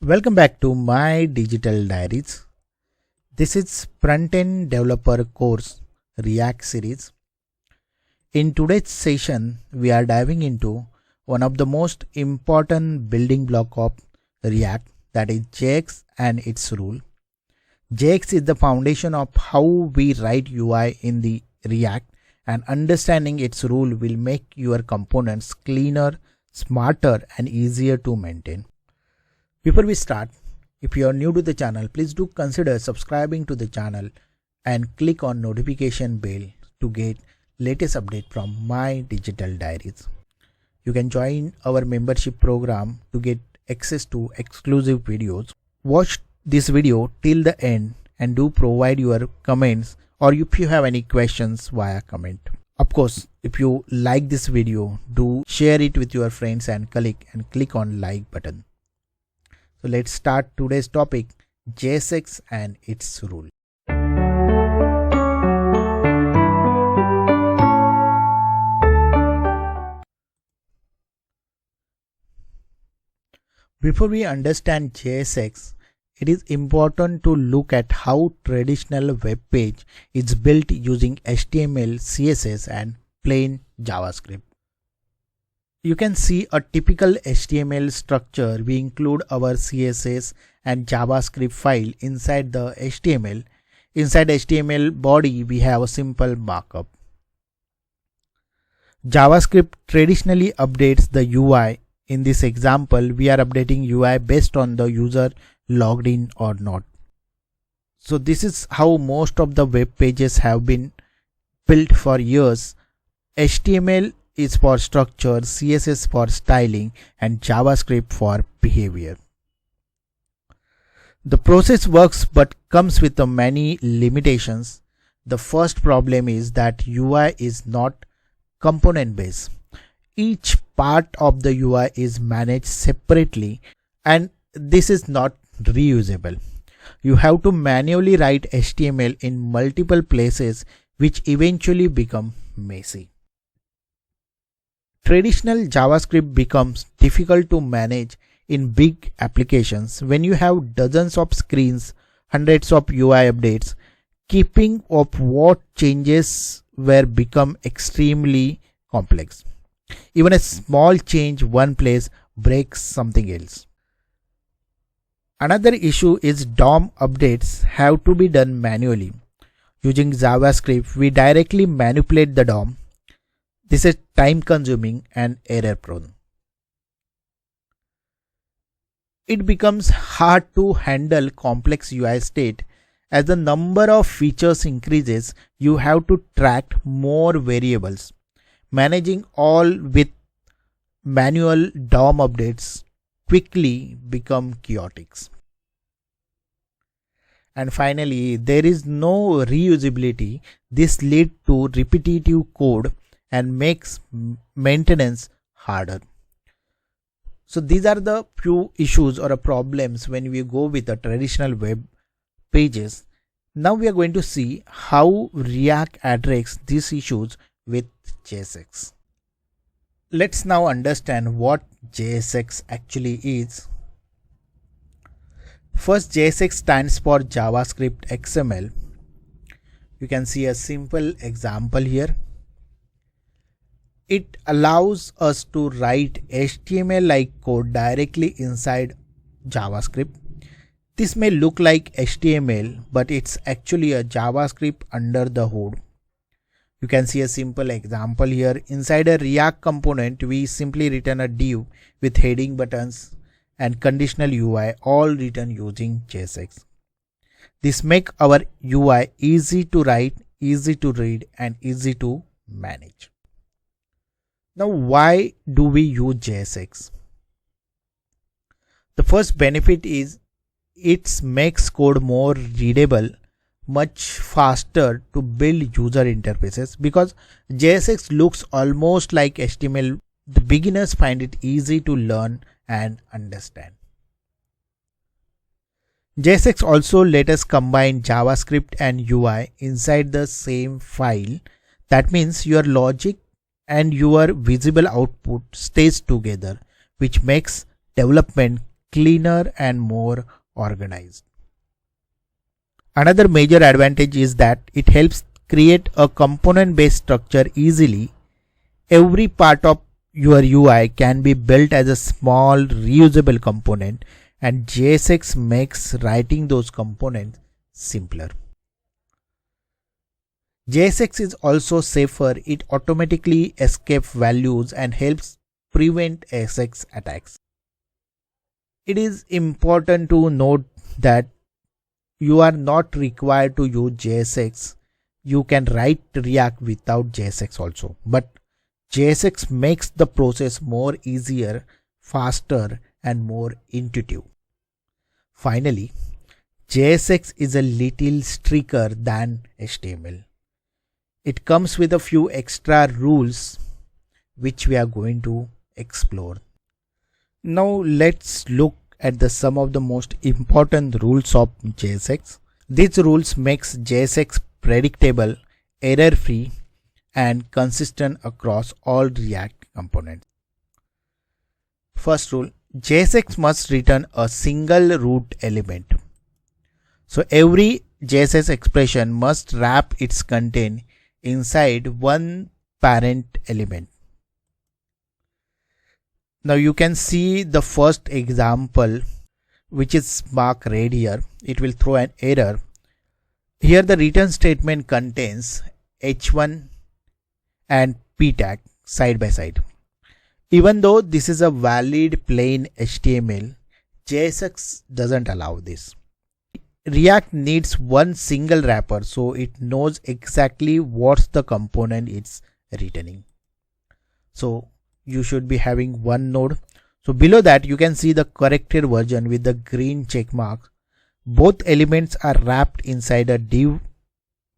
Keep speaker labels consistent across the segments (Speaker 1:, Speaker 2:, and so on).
Speaker 1: Welcome back to my digital diaries. This is Frontend Developer Course React series. In today's session, we are diving into one of the most important building block of React, that is JSX and its rule. JSX is the foundation of how we write UI in the React, and understanding its rule will make your components cleaner, smarter, and easier to maintain. Before we start, if you are new to the channel, please do consider subscribing to the channel and click on notification bell to get latest update from my digital diaries. You can join our membership program to get access to exclusive videos. Watch this video till the end and do provide your comments or if you have any questions via comment. Of course, if you like this video, do share it with your friends and click on like button. So let's start today's topic, JSX and its rule. Before we understand JSX, it is important to look at how traditional web page is built using HTML, CSS and plain JavaScript. You can see a typical HTML structure. We include our CSS and JavaScript file inside the HTML. Inside HTML body, we have a simple markup. JavaScript traditionally updates the UI. In this example, we are updating UI based on the user logged in or not. So this is how most of the web pages have been built for years. HTML is for structure, CSS for styling and JavaScript for behavior. The process works but comes with many limitations. The first problem is that UI is not component based. Each part of the UI is managed separately and this is not reusable. You have to manually write HTML in multiple places, which eventually become messy. Traditional JavaScript becomes difficult to manage in big applications. When you have dozens of screens, hundreds of UI updates, keeping up what changes were become extremely complex. Even a small change one place breaks something else. Another issue is DOM updates have to be done manually. Using JavaScript, we directly manipulate the DOM. This is time consuming and error prone. It becomes hard to handle complex UI state. As the number of features increases, you have to track more variables. Managing all with manual DOM updates quickly become chaotic. And finally, there is no reusability. This leads to repetitive code and makes maintenance harder. So these are the few issues or problems when we go with the traditional web pages. Now we are going to see how React addresses these issues with JSX. Let's now understand what JSX actually is. First, JSX stands for JavaScript XML. You can see a simple example here. It allows us to write HTML-like code directly inside JavaScript. This may look like HTML, but it's actually a JavaScript under the hood. You can see a simple example here. Inside a React component, we simply return a div with heading buttons and conditional UI, all written using JSX. This makes our UI easy to write, easy to read, and easy to manage. Now, why do we use JSX? The first benefit is it makes code more readable, much faster to build user interfaces because JSX looks almost like HTML. The beginners find it easy to learn and understand. JSX also let us combine JavaScript and UI inside the same file. That means your logic and your visible output stays together, which makes development cleaner and more organized. Another major advantage is that it helps create a component-based structure easily. Every part of your UI can be built as a small reusable component, and JSX makes writing those components simpler. JSX is also safer. It automatically escapes values and helps prevent SX attacks. It is important to note that you are not required to use JSX. You can write React without JSX also, but JSX makes the process more easier, faster, and more intuitive. Finally, JSX is a little stricter than HTML. It comes with a few extra rules which we are going to explore. Now let's look at some of the most important rules of JSX. These rules makes JSX predictable, error-free, and consistent across all React components. First rule, JSX must return a single root element. So every JSX expression must wrap its content inside one parent element. Now you can see the first example, which is marked red here. It will throw an error. Here the return statement contains h1 and p tag side by side. Even though this is a valid plain HTML, JSX doesn't allow this. React needs one single wrapper, so it knows exactly what's the component it's returning. So you should be having one node. So below that you can see the corrected version with the green check mark. Both elements are wrapped inside a div,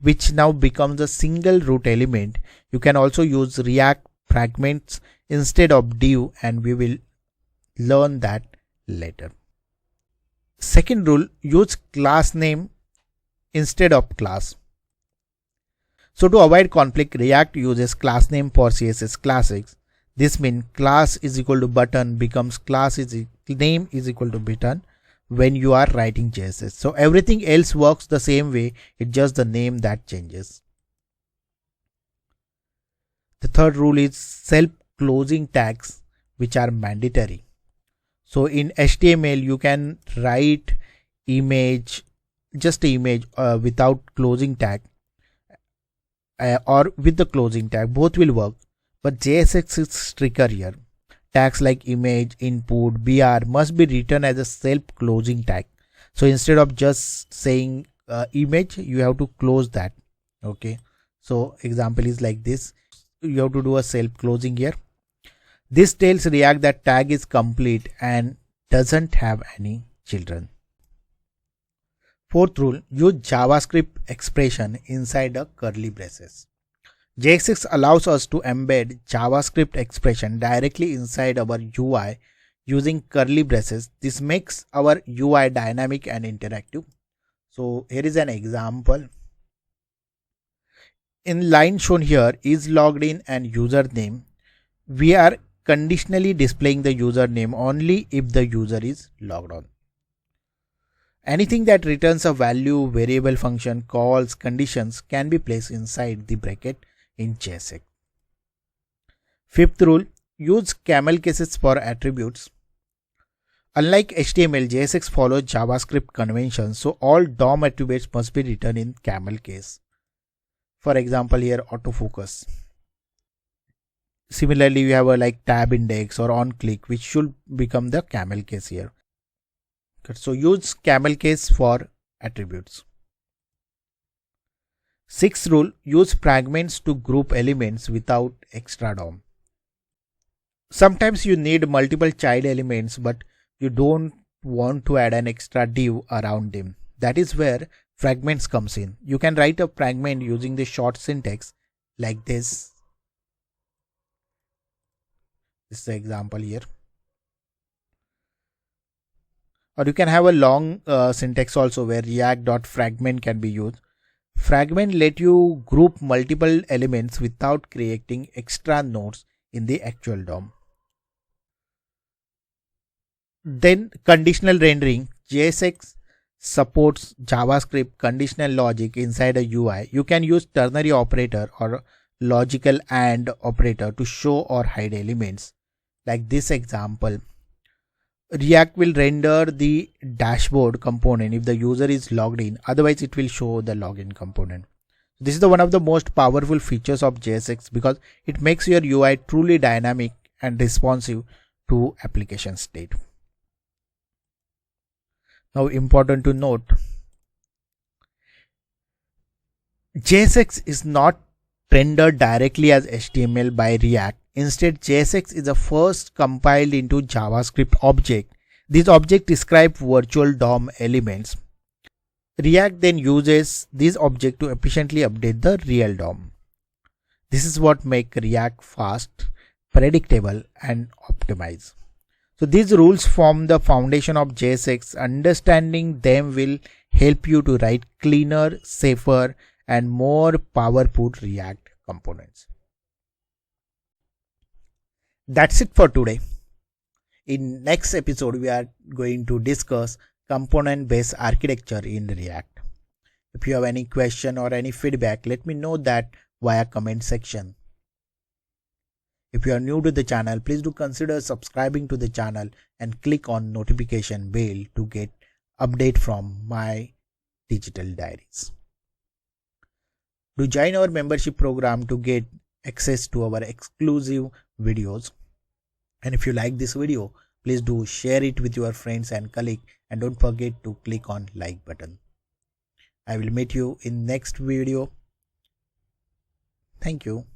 Speaker 1: which now becomes a single root element. You can also use React fragments instead of div, and we will learn that later. Second rule, use class name instead of class. So to avoid conflict, React uses class name for CSS classics. This means class is equal to button becomes class is name is equal to button when you are writing JSS. So everything else works the same way, it's just the name that changes. The third rule is self-closing tags, which are mandatory. So in HTML you can write image, just image without closing tag or with the closing tag, both will work. But JSX is stricter here. Tags like image, input, br must be written as a self-closing tag. So instead of just saying image, you have to close that. Okay. So example is like this. You have to do a self-closing here. This tells React that tag is complete and doesn't have any children. Fourth rule, use JavaScript expression inside a curly braces. JSX allows us to embed JavaScript expression directly inside our UI using curly braces. This makes our UI dynamic and interactive. So here is an example. In line shown here is logged in and username. We are conditionally displaying the username only if the user is logged on. Anything that returns a value, variable, function, calls, conditions can be placed inside the bracket in JSX. Fifth rule, use camel cases for attributes. Unlike HTML, JSX follows JavaScript conventions, so all DOM attributes must be written in camel case. For example, here autofocus. Similarly, we have a like tab index or on click, which should become the camel case here. So use camel case for attributes. Sixth rule, use fragments to group elements without extra DOM. Sometimes you need multiple child elements, but you don't want to add an extra div around them. That is where fragments comes in. You can write a fragment using the short syntax like this. This is the example here. Or you can have a long syntax also where react.fragment can be used. Fragment let you group multiple elements without creating extra nodes in the actual DOM. Then conditional rendering. JSX supports JavaScript conditional logic inside a UI. You can use ternary operator or logical AND operator to show or hide elements. Like this example, React will render the dashboard component if the user is logged in, otherwise it will show the login component. This is one of the most powerful features of JSX because it makes your UI truly dynamic and responsive to application state. Now, important to note, JSX is not rendered directly as HTML by React. Instead, JSX is a first compiled into JavaScript object. This object describes virtual DOM elements. React then uses this object to efficiently update the real DOM. This is what makes React fast, predictable, and optimized. So these rules form the foundation of JSX. Understanding them will help you to write cleaner, safer, and more powerful React components. That's it for today. In next episode, we are going to discuss component-based architecture in React. If you have any question or any feedback, let me know that via comment section. If you are new to the channel, please do consider subscribing to the channel and click on notification bell to get update from my digital diaries. Do join our membership program to get access to our exclusive videos. And if you like this video, please do share it with your friends and colleagues, and don't forget to click on like button. I will meet you in next video. Thank you.